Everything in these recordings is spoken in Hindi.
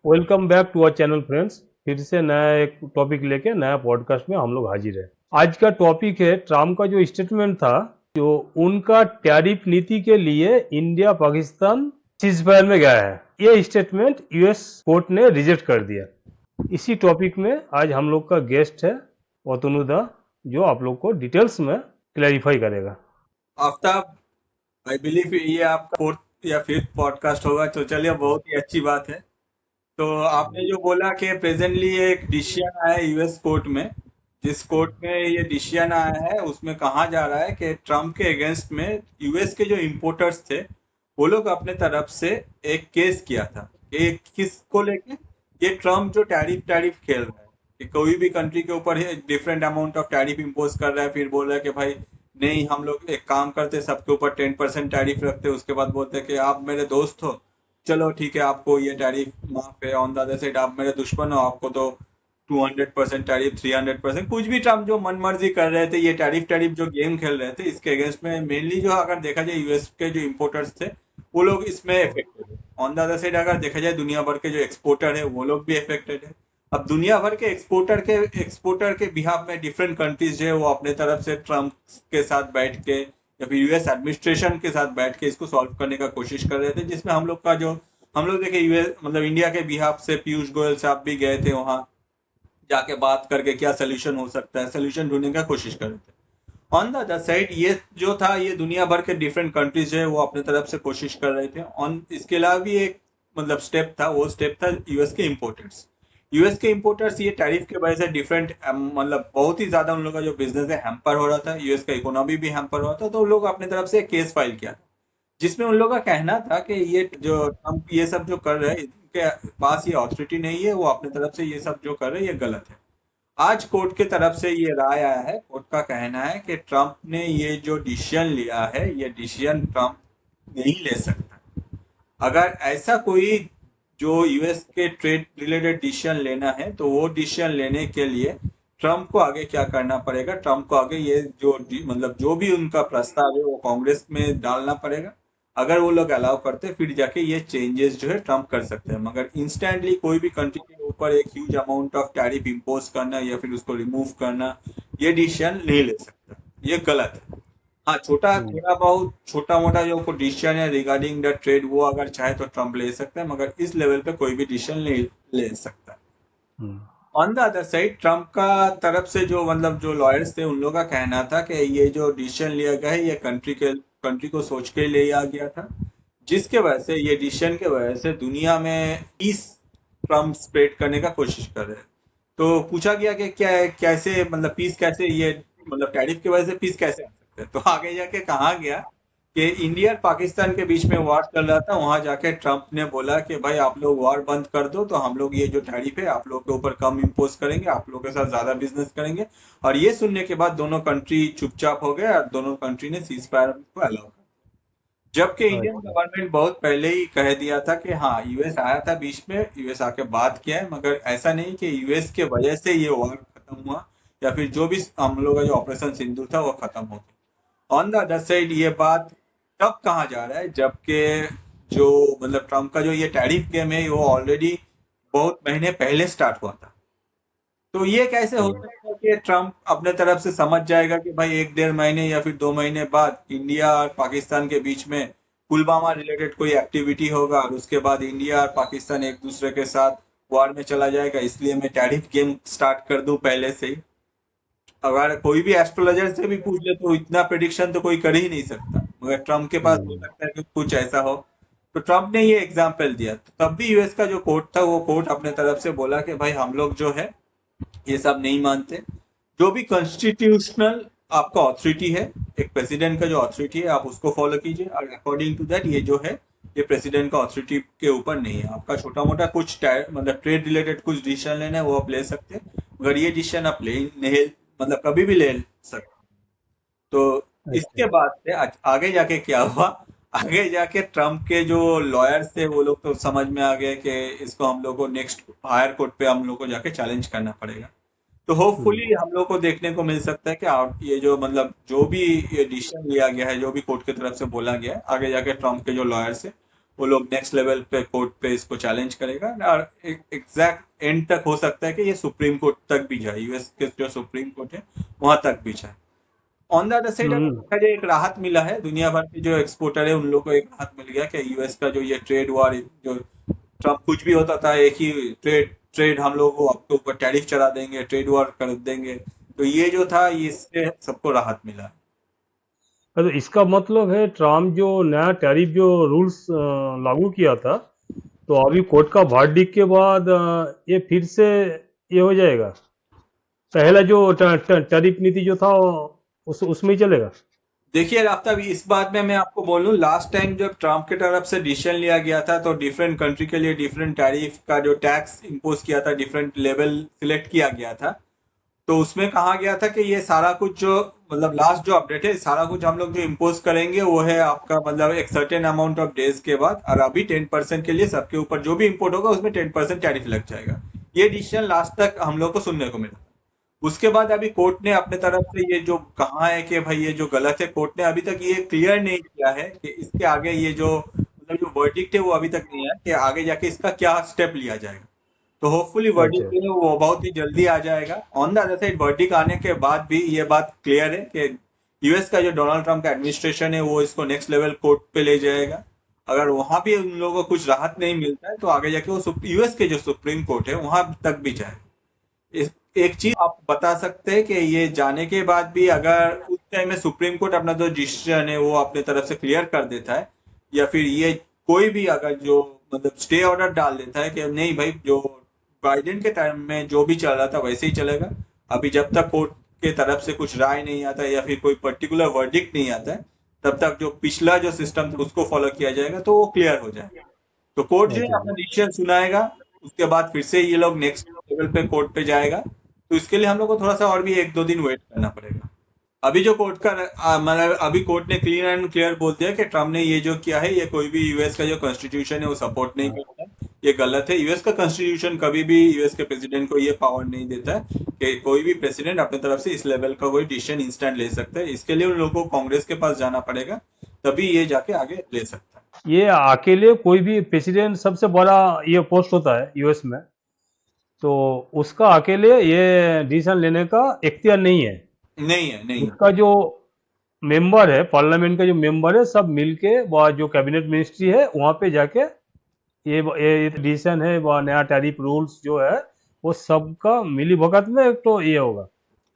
Welcome back to our channel friends. फिर से नया एक टॉपिक लेके नया पॉडकास्ट में हम लोग हाजिर है। आज का टॉपिक है ट्रम्प का जो स्टेटमेंट था, जो उनका टैरिफ नीति के लिए इंडिया पाकिस्तान सीजफायर में गया है। ये स्टेटमेंट यूएस कोर्ट ने रिजेक्ट कर दिया। इसी टॉपिक में आज हम लोग का गेस्ट है अतनुदा, जो आप लोग को डिटेल्स में क्लैरिफाई करेगा। आफ्ताब, आई बिलीव ये आपका फोर्थ या फिफ्थ पॉडकास्ट होगा, तो चलिए बहुत ही अच्छी बात है। तो आपने जो बोला कि प्रेजेंटली एक डिसीजन आया है यूएस कोर्ट में, जिस कोर्ट में ये डिसीजन आया है उसमें कहा जा रहा है कि ट्रम्प के अगेंस्ट में यूएस के जो इम्पोर्टर्स थे वो लोग अपने तरफ से एक केस किया था। ये किसको लेके? ये ट्रम्प जो टैरिफ टैरिफ खेल रहा है कि कोई भी कंट्री के ऊपर different amount of tariff impose कर रहा है, फिर बोल रहा है कि भाई नहीं, हम लोग एक काम करते सबके ऊपर 10% टैरिफ रखते, उसके बाद बोलते कि आप मेरे दोस्त हो, चलो ठीक है आपको ये टैरिफ माफ है। ऑन द अदर साइड आप मेरे दुश्मन हो, आपको तो 200% टैरिफ, 300%, कुछ भी ट्रम्प जो मन मर्जी कर रहे थे, ये टैरिफ टैरिफ जो गेम खेल रहे थे, इसके अगेंस्ट में मेनली जो अगर देखा जाए यूएस के जो इम्पोर्टर्स थे वो लोग इसमें इफेक्टेड है। ऑन द अदर साइड अगर देखा जाए दुनिया भर के जो एक्सपोर्टर है वो लोग भी इफेक्टेड है। अब दुनिया भर के एक्सपोर्टर के बिहाफ में डिफरेंट कंट्रीज जो है वो अपने तरफ से ट्रम्प के साथ बैठ के या फिर यूएस एडमिनिस्ट्रेशन के साथ बैठ के इसको सॉल्व करने का कोशिश कर रहे थे, जिसमें हम लोग का जो हम लोग देखे यूएस मतलब इंडिया के बिहाफ से पीयूष गोयल साहब भी गए थे वहां, जाके बात करके क्या सोल्यूशन हो सकता है, सोल्यूशन ढूंढने का कोशिश कर रहे थे। ऑन द अदर साइड ये जो था, ये दुनिया भर के डिफरेंट कंट्रीज है वो अपने तरफ से कोशिश कर रहे थे। ऑन इसके अलावा भी एक मतलब स्टेप था, वो स्टेप था यूएस के इम्पोर्टर्स। यूएस के इम्पोर्टर्स ये टैरिफ के वजह से डिफरेंट मतलब बहुत ही ज्यादा उन लोगों का जो बिजनेस है हैम्पर हो रहा था, यूएस का इकोनॉमी भी हैम्पर हो रहा था, तो उन लोग अपने तरफ से केस फाइल किया, जिसमें उन लोगों का कहना था कि ये जो ट्रम्प ये सब जो कर रहे हैं, इनके पास ये अथॉरिटी नहीं है, वो अपने तरफ से ये सब जो कर रहे हैं ये गलत है। आज कोर्ट की तरफ से ये राय आया है, कोर्ट का कहना है कि ट्रम्प ने ये जो डिसीजन लिया है ये डिसीजन ट्रम्प नहीं ले सकता। अगर ऐसा कोई जो यूएस के ट्रेड रिलेटेड डिसीजन लेना है तो वो डिसीजन लेने के लिए ट्रम्प को आगे क्या करना पड़ेगा, ट्रम्प को आगे ये जो मतलब जो भी उनका प्रस्ताव है वो कांग्रेस में डालना पड़ेगा। अगर वो लोग अलाउ करते फिर जाके ये चेंजेस जो है ट्रम्प कर सकते हैं, मगर इंस्टेंटली कोई भी कंट्री के ऊपर एक huge amount of tariff impose करना या फिर उसको रिमूव करना, ये डिसीजन नहीं ले सकता, ये गलत है। हाँ, छोटा थोड़ा बहुत छोटा मोटा जो डिसीजन है रिगार्डिंग द ट्रेड वो अगर चाहे तो ट्रम्प ले सकता है, मगर इस लेवल पे कोई भी डिसीजन नहीं ले सकता। On the other side Trump का तरफ से जो मतलब जो लॉयर्स थे उन लोगों का कहना था कि ये जो डिसीजन लिया गया है ये कंट्री को सोच के लिया गया था, जिसके वजह से ये डिसीजन के वजह से दुनिया में पीस ट्रम्प स्प्रेड करने का कोशिश कर रहे हैं। तो पूछा गया कि क्या कैसे मतलब पीस कैसे ये मतलब टैरिफ की वजह से पीस कैसे आ सकते हैं, तो आगे जाके कहा गया कि इंडिया और पाकिस्तान के बीच में वॉर चल रहा था, वहां जाके ट्रम्प ने बोला कि भाई आप लोग वॉर बंद कर दो तो हम लोग ये जो टैरिफ है आप लोग के ऊपर कम इम्पोज करेंगे, आप लोग के साथ ज्यादा बिजनेस करेंगे। और ये सुनने के बाद दोनों कंट्री चुपचाप हो गए और दोनों कंट्री ने सीज फायर को अलाउ कर, जबकि इंडियन अच्छा। गवर्नमेंट बहुत पहले ही कह दिया था कि हाँ यूएस आया था बीच में, यूएस आके बात किया है, मगर ऐसा नहीं कि यूएस के वजह से ये वॉर खत्म हुआ या फिर जो भी हम लोग का जो ऑपरेशन सिंधु था वो खत्म हो गया। ऑन द अदर साइड ये बात तब कहा जा रहा है जबकि जो मतलब ट्रम्प का जो ये टैरिफ गेम है वो ऑलरेडी बहुत महीने पहले स्टार्ट हुआ था। तो ये कैसे हो सकता है कि ट्रम्प अपने तरफ से समझ जाएगा कि भाई एक डेढ़ महीने या फिर 2 महीने बाद इंडिया और पाकिस्तान के बीच में पुलवामा रिलेटेड कोई एक्टिविटी होगा और उसके बाद इंडिया और पाकिस्तान एक दूसरे के साथ वॉर में चला जाएगा, इसलिए मैं टैरिफ गेम स्टार्ट कर दूं पहले से ही। अगर कोई भी एस्ट्रोलॉजर से भी पूछ ले तो इतना प्रिडिक्शन तो कोई कर ही नहीं सकता, मगर ट्रम्प के पास हो सकता है कि कुछ ऐसा हो। तो ट्रम्प ने ये एग्जाम्पल दिया, तो तब भी यूएस का जो कोर्ट था वो कोर्ट अपने तरफ से बोला कि भाई हम लोग जो है ये सब नहीं मानते। जो भी कॉन्स्टिट्यूशनल आपका ऑथोरिटी है, एक प्रेसिडेंट का जो ऑथोरिटी है आप उसको फॉलो कीजिए, और अकॉर्डिंग टू दैट ये जो है ये प्रेसिडेंट का ऑथोरिटी के ऊपर नहीं है। आपका छोटा मोटा कुछ मतलब ट्रेड रिलेटेड कुछ डिसीजन लेना है वो आप ले सकते हैं, मगर ये डिसीजन आप ले नहीं मतलब कभी भी ले सकते। तो इसके अच्छा। बाद से आगे जाके क्या हुआ, आगे जाके ट्रम्प के जो लॉयर्स थे वो लोग तो समझ में आ गए कि इसको हम लोग को नेक्स्ट हायर कोर्ट पे हम लोग को जाके चैलेंज करना पड़ेगा। तो होपफुली हम लोग को देखने को मिल सकता है कि ये जो जो भी ये डिसीजन लिया गया है, जो भी कोर्ट की तरफ से बोला गया है, आगे जाके ट्रम्प के जो लॉयर्स है वो लोग नेक्स्ट लेवल पे कोर्ट पे इसको चैलेंज करेगा और एग्जैक्ट एंड तक हो सकता है कि ये सुप्रीम कोर्ट तक भी जाए, यूएस के जो सुप्रीम कोर्ट है वहां तक भी जाए। ऑन द अदर साइड अगर हम्म। देखा जाए एक राहत मिला है, दुनिया भर के जो एक्सपोर्टर है उन लोगों को एक राहत मिल गया कि यूएस का जो ये ट्रेड वॉर, जो ट्रम्प कुछ भी होता था एक ही ट्रेड ट्रेड हम लोग को आपके ऊपर टैरिफ चढ़ा देंगे, ट्रेड वॉर कर देंगे, तो ये जो था इससे सबको राहत मिला है। तो इसका मतलब है ट्रम्प जो नया टैरिफ जो रूल्स लागू किया था, तो अभी कोर्ट का वर्डिक्ट के बाद ये फिर से ये हो जाएगा, पहला जो टैरिफ नीति जो था उसमें ही चलेगा। देखिए आफ्ताब, इस बात में मैं आपको बोलूं, लास्ट टाइम जब ट्रम्प की तरफ से डिसीजन लिया गया था तो डिफरेंट कंट्री के लिए डिफरेंट टैरिफ का जो टैक्स इम्पोज किया था, डिफरेंट लेवल सिलेक्ट किया गया था, तो उसमें कहा गया था कि ये सारा कुछ जो मतलब लास्ट जो अपडेट है, सारा कुछ हम लोग जो इम्पोज करेंगे वो है आपका मतलब एक सर्टेन अमाउंट ऑफ डेज के बाद, और अभी 10% के लिए सबके ऊपर जो भी इम्पोर्ट होगा उसमें 10% टैरिफ लग जाएगा। ये डिसीजन लास्ट तक हम लोग को सुनने को मिला। उसके बाद अभी कोर्ट ने अपने तरफ से ये जो कहा है कि भाई ये जो गलत है, कोर्ट ने अभी तक ये क्लियर नहीं किया है कि इसके आगे ये जो मतलब जो वर्डिक्ट है वो अभी तक नहीं है कि आगे जाके इसका क्या स्टेप लिया जाएगा। तो होपफुली वर्डिक्ट अच्छा। जो है वो बहुत ही जल्दी आ जाएगा। On the other side verdict आने के बाद भी ये बात क्लियर है कि यूएस का जो डोनाल्ड ट्रम्प का एडमिनिस्ट्रेशन है वो इसको नेक्स्ट लेवल कोर्ट पे ले जाएगा। अगर वहां भी उन लोगों को कुछ राहत नहीं मिलता है तो आगे जाके वो यूएस के जो सुप्रीम कोर्ट है वहां तक भी जाए। एक चीज आप बता सकते हैं कि ये जाने के बाद भी अगर उस टाइम में सुप्रीम कोर्ट अपना जो डिसीजन है वो अपने तरफ से क्लियर कर देता है, या फिर ये कोई भी अगर जो मतलब स्टे ऑर्डर डाल देता है कि नहीं भाई जो बाइडेन के टाइम में जो भी चल रहा था वैसे ही चलेगा, अभी जब तक कोर्ट के तरफ से कुछ राय नहीं आता है या फिर कोई पर्टिकुलर वर्डिक्ट नहीं आता है तब तक जो पिछला जो सिस्टम था उसको फॉलो किया जाएगा, तो वो क्लियर हो जाएगा। तो कोर्ट जो है अच्छा। अपना डिसीजन सुनाएगा, उसके बाद फिर से ये लोग नेक्स्ट लेवल पे कोर्ट पे जाएगा। तो इसके लिए हम लोग को थोड़ा सा और भी 1-2 दिन वेट करना पड़ेगा। अभी जो कोर्ट का मतलब अभी कोर्ट ने क्लियर एंड क्लियर बोल दिया कि ट्रम्प ने ये जो किया है ये कोई भी यूएस का जो कॉन्स्टिट्यूशन है वो सपोर्ट नहीं करता है, ये गलत है। यूएस का कॉन्स्टिट्यूशन कभी भी यूएस के प्रेसिडेंट को ये पावर नहीं देता है कि कोई भी प्रेसिडेंट अपने तरफ से इस लेवल का कोई डिसीजन इंस्टेंट ले सकता है। इसके लिए उन लोगों को कांग्रेस के पास जाना पड़ेगा, तभी ये जाके आगे ले सकता है। ये अकेले कोई भी प्रेसिडेंट, सबसे बड़ा ये पोस्ट होता है यूएस में, तो उसका अकेले ये डिसीजन लेने का इख्तियार नहीं है। नहीं है, नहीं है। उसका जो मेंबर है, पार्लियामेंट का जो मेंबर है, सब मिलके वह जो कैबिनेट मिनिस्ट्री है वहां पे जाके ये डिसीजन है वह नया टैरिफ रूल्स जो है वो सबका मिली भगत में एक तो ये होगा।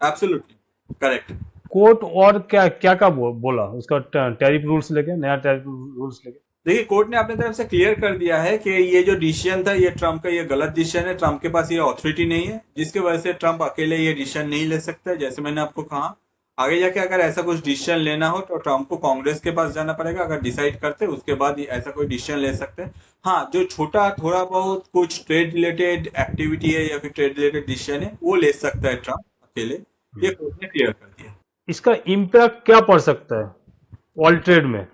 Absolutely correct. कोर्ट और क्या क्या क्या बोला उसका टैरिफ रूल्स लेके, नया टैरिफ रूल्स लेके? देखिए कोर्ट ने अपने तरफ से क्लियर कर दिया है कि ये जो डिसीजन था ये ट्रम्प का ये गलत डिसीजन है, ट्रम्प के पास ये अथॉरिटी नहीं है जिसकी वजह से ट्रम्प अकेले ये डिसीजन नहीं ले सकता है। जैसे मैंने आपको कहा आगे जाके अगर ऐसा कुछ डिसीजन लेना हो तो ट्रम्प को कांग्रेस के पास जाना पड़ेगा, अगर डिसाइड करते उसके बाद ऐसा कोई डिसीजन ले सकते हैं। हाँ, जो छोटा थोड़ा बहुत कुछ ट्रेड रिलेटेड एक्टिविटी है या फिर ट्रेड रिलेटेड डिसीजन है वो ले सकता है ट्रम्प अकेले, ये कोर्ट ने क्लियर कर दिया। इसका इम्पैक्ट क्या पड़ सकता है वर्ल्ड ट्रेड में?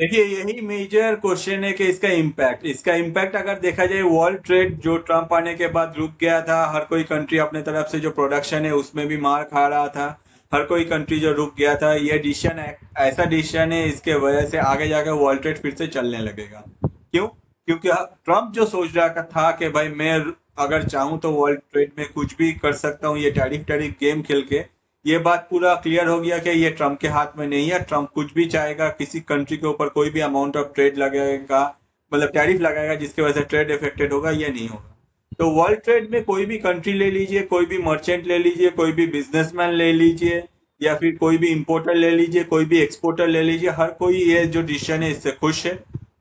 देखिए यही मेजर क्वेश्चन है कि इसका इम्पैक्ट अगर देखा जाए वर्ल्ड ट्रेड जो ट्रम्प आने के बाद रुक गया था, हर कोई कंट्री अपने तरफ से जो प्रोडक्शन है उसमें भी मार खा रहा था, हर कोई कंट्री जो रुक गया था, ये डिसीजन ऐसा डिसीजन है इसके वजह से आगे जाकर वर्ल्ड ट्रेड फिर से चलने लगेगा। क्यों? क्योंकि ट्रम्प जो सोच रहा था कि भाई मैं अगर चाहूं तो वर्ल्ड ट्रेड में कुछ भी कर सकता हूं, ये टैरिफ गेम खेल के, ये बात पूरा क्लियर हो गया कि ये ट्रम्प के हाथ में नहीं है। ट्रम्प कुछ भी चाहेगा, किसी कंट्री के ऊपर कोई भी अमाउंट ऑफ ट्रेड लगाएगा, मतलब टैरिफ लगाएगा जिसकी वजह से ट्रेड इफेक्टेड होगा, ये नहीं होगा। तो वर्ल्ड ट्रेड में कोई भी कंट्री ले लीजिए, कोई भी मर्चेंट ले लीजिए, कोई भी बिजनेसमैन ले लीजिए, या फिर कोई भी इंपोर्टर ले लीजिए, कोई भी एक्सपोर्टर ले लीजिए, हर कोई ये जो डिसीजन है इससे खुश है।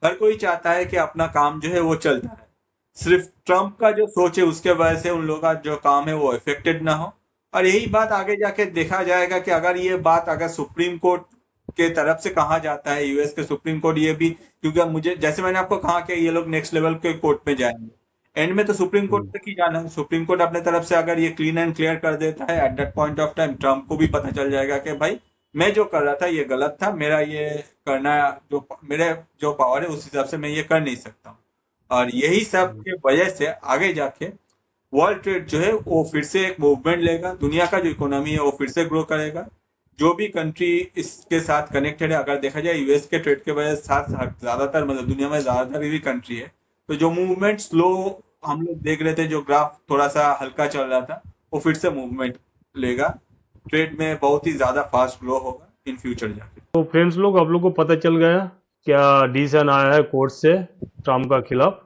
हर कोई चाहता है कि अपना काम जो है वो चलता है। सिर्फ ट्रम्प का जो सोच है उसके वजह से उन लोगों का जो काम है वो इफेक्टेड ना हो। और यही बात आगे जाके देखा जाएगा कि अगर ये बात अगर सुप्रीम कोर्ट के तरफ से कहा जाता है, यूएस के सुप्रीम कोर्ट ये भी, क्योंकि अब मुझे जैसे मैंने आपको कहा कि ये लोग नेक्स्ट लेवल के कोर्ट में जाएंगे, एंड में तो सुप्रीम कोर्ट तक ही जाना है। सुप्रीम कोर्ट अपने तरफ से अगर ये क्लीन एंड क्लियर कर देता है, at that point of time Trump को भी पता चल जाएगा कि भाई मैं जो कर रहा था ये गलत था, मेरा ये करना जो मेरे जो पावर है उस हिसाब से मैं ये कर नहीं सकता हूँ। और यही सब के वजह से आगे जाके वर्ल्ड ट्रेड जो है वो फिर से एक मूवमेंट लेगा, दुनिया का जो इकोनॉमी है वो फिर से ग्रो करेगा। जो भी कंट्री इसके साथ कनेक्टेड है, अगर देखा जाए यूएस के ट्रेड के वजह से साथ ज्यादातर मतलब दुनिया में ज्यादातर भी कंट्री है, तो जो मूवमेंट स्लो हम लोग देख रहे थे, जो ग्राफ थोड़ा सा हल्का चल रहा था, वो फिर से मूवमेंट लेगा, ट्रेड में बहुत ही ज्यादा फास्ट ग्रो होगा इन फ्यूचर जाके। तो फ्रेंड्स लोग, आप लोग को पता चल गया क्या डिसीजन आया है कोर्ट से ट्रम्प का खिलाफ,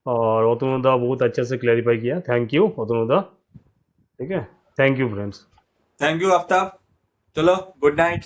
और अतनुदा बहुत अच्छे से क्लैरिफाई किया। थैंक यू अतनुदा। ठीक है, thank you friends. Thank you Aftab. चलो, गुड नाइट।